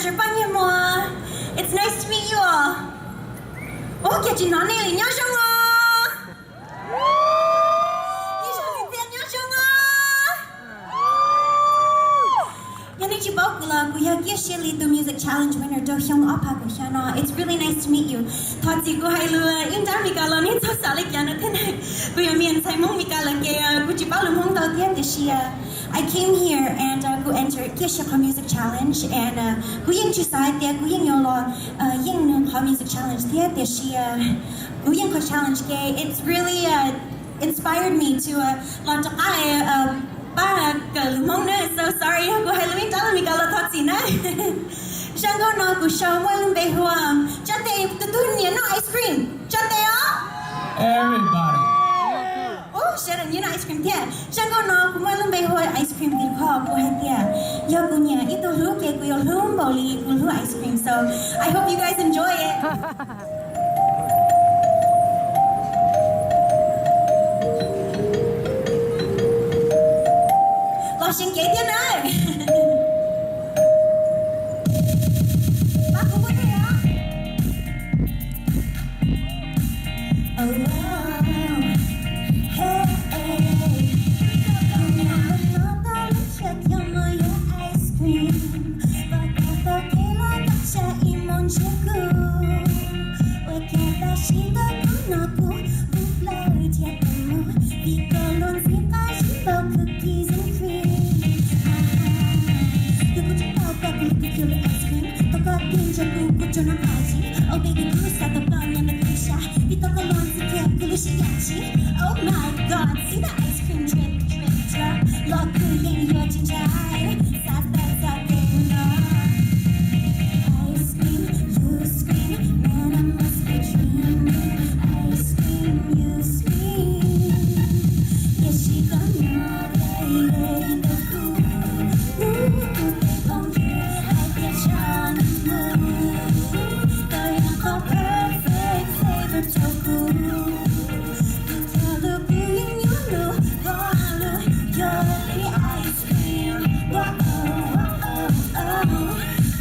是Paj Nyiag Muas. It's nice to meet you all. Oh, get you nani li nyang shong ah. Ni shong li tian nyang shong ah. Yani chi bok la gu ya ge shi li the music challenge winner do hyong apa gu hyang na. It's really nice to meet you. Thot si gu hai lu in da mi ka la ni so sa li kya na ten hai. Gu ya mien sai mong mi ka la ke gu chi ba lu mong tao tian de shi I came here and gu enter Kisha Music Challenge and gu ying chu sai dia gu ying yo lo ying Music Challenge dia de shi gu ying ko challenge ke. It's really inspired me to launch I ba ka lu mong na. So sorry gu hai lu in da mi ka la thot si na. Shang go na gu show mo lum be huam. Chate tu tu ni no ice cream. Chate yo. Everybody. Oh, shit, you know ice cream tia. Shang go na ku mo lum be hoi ice cream di kho ku hai tia. Yo ku nya itu lu ke ku yo lum boli ku lu ice cream. So I hope you guys enjoy it. Lo xin kế tia này. Bác cũng có thể hả? Oh. Oh baby, who's at the bottom of the cliche? We talk along to get cliche. Oh my God, see the ice cream drip, drip, drop. Look good in your ginger eye. Sad, bad, sad, ice cream, you scream, man, I must be dreaming. Ice cream, you scream. Yeah, she got no way, the cool. Ooh, I get John move. Perfect flavor tofu. Tell the being you know, you're the ice cream. Whoa, oh, oh, oh,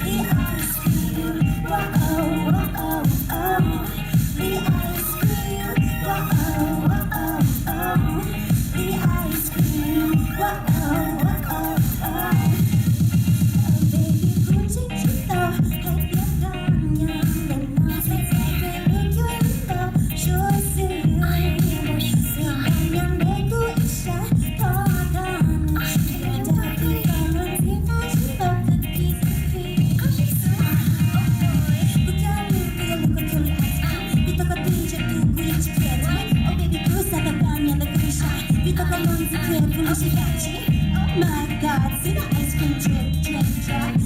the ice cream. Whoa, oh, oh, oh, the ice cream. Whoa, oh, oh, oh, the ice cream. Whoa, oh, oh, oh. Baby, who's it you know? Have you done young? Oh my God, see the ice cream drip, drip, drop.